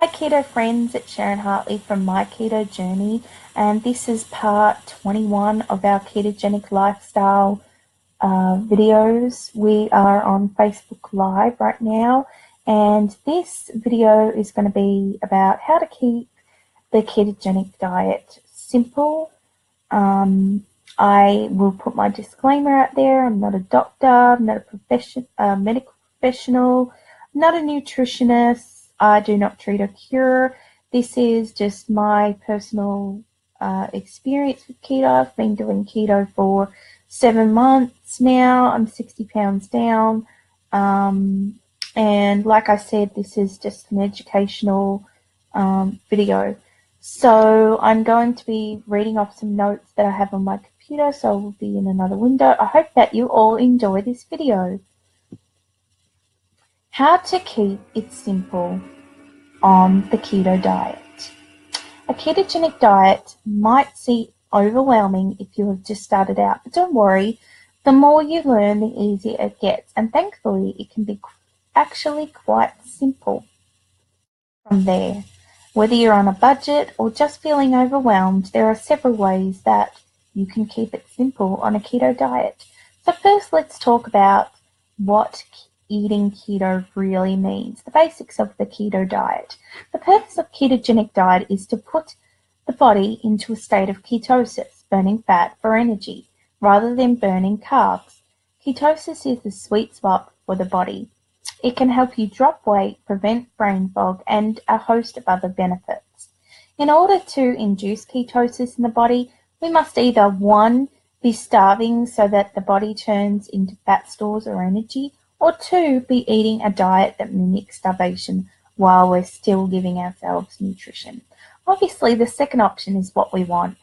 Hi Keto friends, it's Sharon Hartley from My Keto Journey, and this is part 21 of our Ketogenic Lifestyle videos. We are on Facebook Live right now, and this video is going to be about how to keep the ketogenic diet simple. I will put my disclaimer out there. I'm not a doctor, I'm not a medical professional, I'm not a nutritionist. I do not treat or cure. This is just my personal experience with keto. I've been doing keto for 7 months now. I'm 60 pounds down. And like I said, this is just an educational video. So I'm going to be reading off some notes that I have on my computer, so I will be in another window. I hope that you all enjoy this video. How to keep it simple on the keto diet. A ketogenic diet might seem overwhelming if you have just started out, but don't worry, the more you learn, the easier it gets, and thankfully it can be actually quite simple from there. Whether you're on a budget or just feeling overwhelmed, there are several ways that you can keep it simple on a keto diet. So first, let's talk about what eating keto really means, the basics of the keto diet. The purpose of ketogenic diet is to put the body into a state of ketosis, burning fat for energy, rather than burning carbs. Ketosis is the sweet spot for the body. It can help you drop weight, prevent brain fog, and a host of other benefits. In order to induce ketosis in the body, we must either 1. Be starving so that the body turns into fat stores or energy, or 2. Be eating a diet that mimics starvation while we're still giving ourselves nutrition. Obviously, the second option is what we want,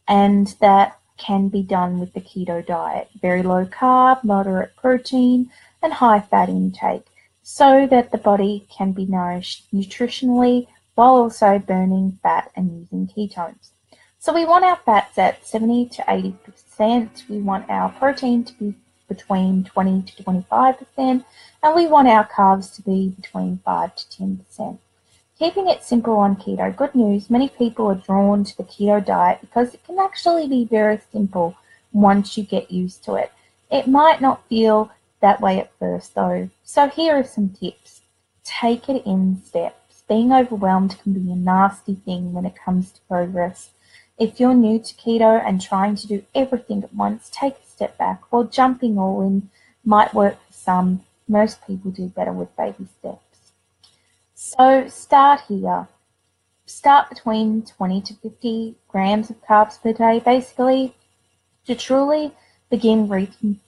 and that can be done with the keto diet. Very low carb, moderate protein, and high fat intake, so that the body can be nourished nutritionally while also burning fat and using ketones. So we want our fats at 70 to 80%. We want our protein to be between 20 to 25%, and we want our carbs to be between 5 to 10%. Keeping it simple on keto. Good news, many people are drawn to the keto diet because it can actually be very simple once you get used to it. It might not feel that way at first though. So here are some tips. Take it in steps. Being overwhelmed can be a nasty thing when it comes to progress. If you're new to keto and trying to do everything at once, take a step back. While jumping all in might work for some, most people do better with baby steps. So start here. Start between 20 to 50 grams of carbs per day. Basically, to truly begin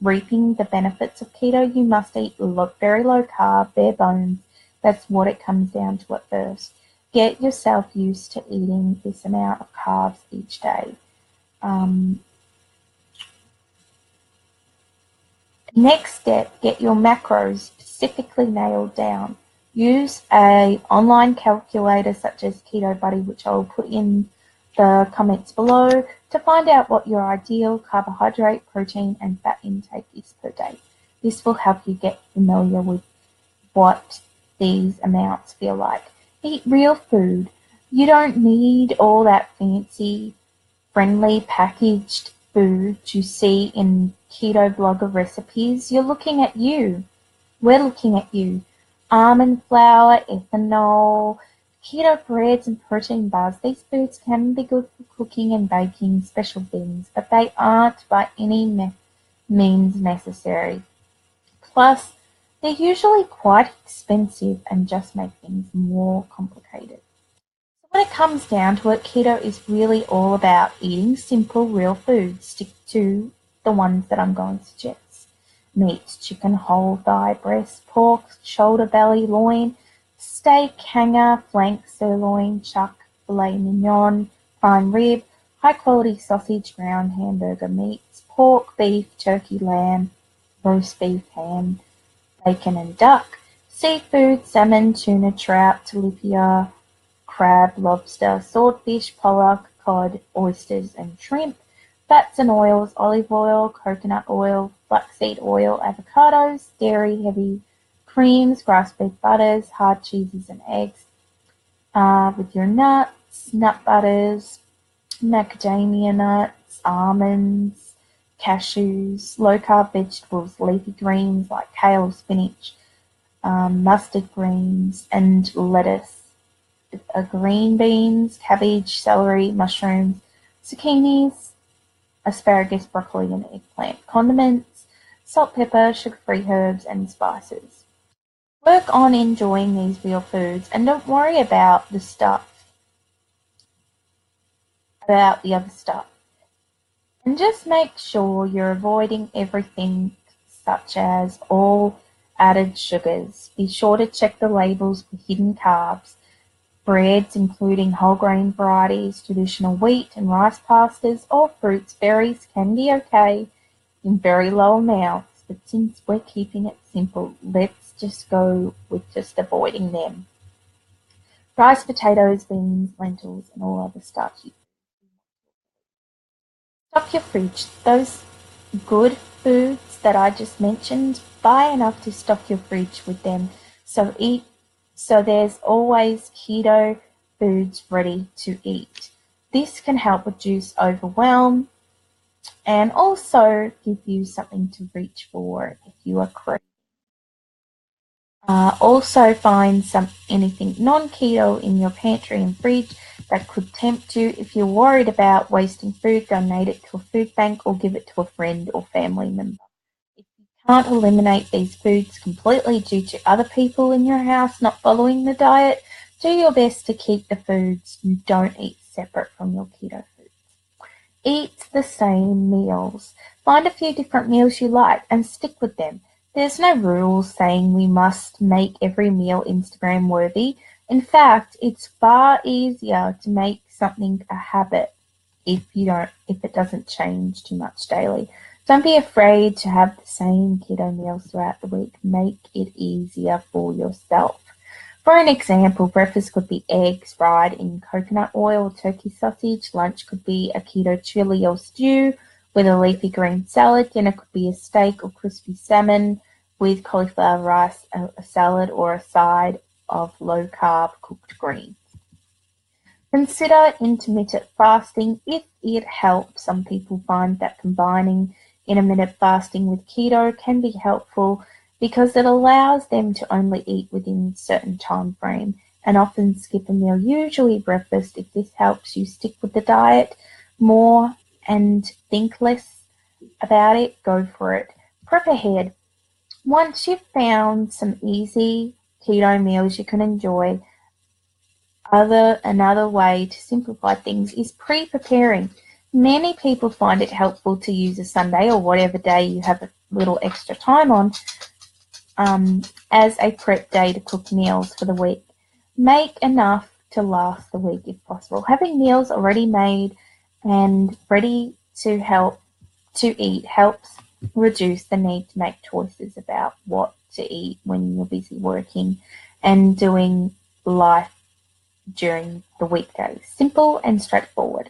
reaping the benefits of keto, you must eat very low carb, bare bones. That's what it comes down to at first. Get yourself used to eating this amount of carbs each day. Next step, get your macros specifically nailed down. Use an online calculator such as Keto Buddy, which I will put in the comments below, to find out what your ideal carbohydrate, protein, and fat intake is per day. This will help you get familiar with what these amounts feel like. Eat real food. You don't need all that fancy, friendly packaged food you see in keto blogger recipes. You're looking at you. We're looking at you. Almond flour, ethanol, keto breads and protein bars. These foods can be good for cooking and baking special things, but they aren't by any means necessary. Plus, they're usually quite expensive and just make things more complicated. So when it comes down to it, keto is really all about eating simple, real foods. Stick to the ones that I'm going to suggest. Meat, chicken, whole thigh, breast, pork, shoulder, belly, loin, steak, hanger, flank, sirloin, chuck, filet mignon, prime rib, high-quality sausage, ground hamburger meats, pork, beef, turkey, lamb, roast beef, ham, bacon and duck, seafood, salmon, tuna, trout, tilapia, crab, lobster, swordfish, pollock, cod, oysters and shrimp, fats and oils, olive oil, coconut oil, flaxseed oil, avocados, dairy, heavy creams, grass-fed butters, hard cheeses and eggs, with your nuts, nut butters, macadamia nuts, almonds, cashews, low-carb vegetables, leafy greens like kale, spinach, mustard greens, and lettuce. Green beans, cabbage, celery, mushrooms, zucchinis, asparagus, broccoli, and eggplant. Condiments, salt, pepper, sugar-free herbs, and spices. Work on enjoying these real foods and don't worry about the other stuff. And just make sure you're avoiding everything such as all added sugars. Be sure to check the labels for hidden carbs. Breads, including whole grain varieties, traditional wheat and rice pastas, or fruits, berries can be okay in very low amounts, but since we're keeping it simple, let's just go with just avoiding them. Rice, potatoes, beans, lentils, and all other starchy. Stock your fridge. Those good foods that I just mentioned, buy enough to stock your fridge with them. So there's always keto foods ready to eat. This can help reduce overwhelm and also give you something to reach for if you are craving. Also find anything non-keto in your pantry and fridge that could tempt you. If you're worried about wasting food, donate it to a food bank or give it to a friend or family member. If you can't eliminate these foods completely due to other people in your house not following the diet, do your best to keep the foods you don't eat separate from your keto foods. Eat the same meals. Find a few different meals you like and stick with them. There's no rules saying we must make every meal Instagram worthy. In fact, it's far easier to make something a habit if it doesn't change too much daily. Don't be afraid to have the same keto meals throughout the week. Make it easier for yourself. For an example, breakfast could be eggs fried in coconut oil or turkey sausage. Lunch could be a keto chili or stew with a leafy green salad. Dinner could be a steak or crispy salmon with cauliflower rice, a salad, or a side of low-carb cooked greens. Consider intermittent fasting if it helps. Some people find that combining intermittent fasting with keto can be helpful because it allows them to only eat within a certain time frame and often skip a meal, usually breakfast. If this helps you stick with the diet more and think less about it, go for it. Prep ahead. Once you've found some easy keto meals you can enjoy, another way to simplify things is pre-preparing. Many people find it helpful to use a Sunday or whatever day you have a little extra time on as a prep day to cook meals for the week. Make enough to last the week if possible. Having meals already made and ready to eat helps reduce the need to make choices about what to eat when you're busy working and doing life during the weekdays. Simple and straightforward.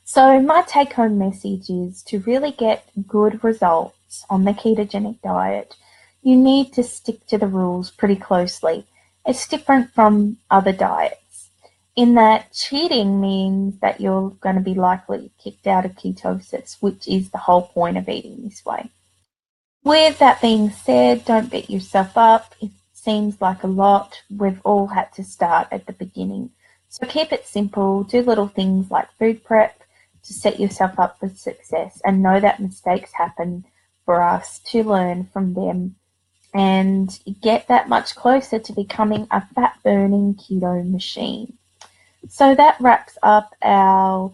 So my take-home message is to really get good results on the ketogenic diet, you need to stick to the rules pretty closely. It's different from other diets in that cheating means that you're going to be likely kicked out of ketosis, which is the whole point of eating this way. With that being said, don't beat yourself up. It seems like a lot. We've all had to start at the beginning. So keep it simple. Do little things like food prep to set yourself up for success, and know that mistakes happen for us to learn from them and get that much closer to becoming a fat-burning keto machine. So that wraps up our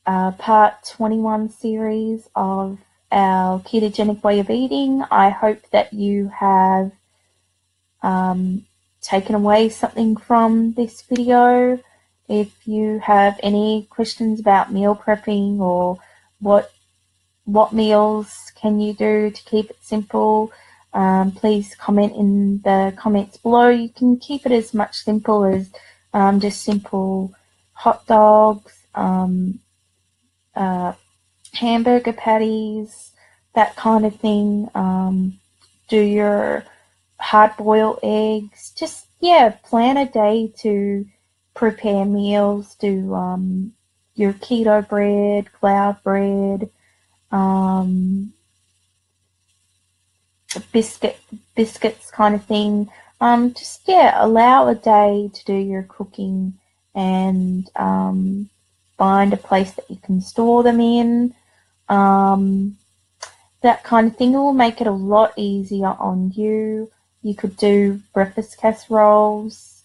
part 21 series of our ketogenic way of eating. I hope that you have taken away something from this video. If you have any questions about meal prepping or what meals can you do to keep it simple, please comment in the comments below. You can keep it as much simple as just simple hot dogs, hamburger patties, that kind of thing. Do your hard-boiled eggs. Just yeah, plan a day to prepare meals, do your keto bread, cloud bread, um, biscuit biscuits kind of thing. Just yeah, allow a day to do your cooking and find a place that you can store them in. Um, that kind of thing will make it a lot easier on you. You could do breakfast casseroles,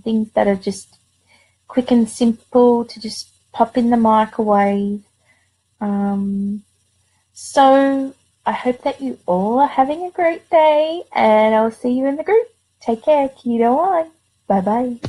things that are just quick and simple to just pop in the microwave. Um, so I hope that you all are having a great day, and I'll see you in the group. Take care, Keto I. Bye bye.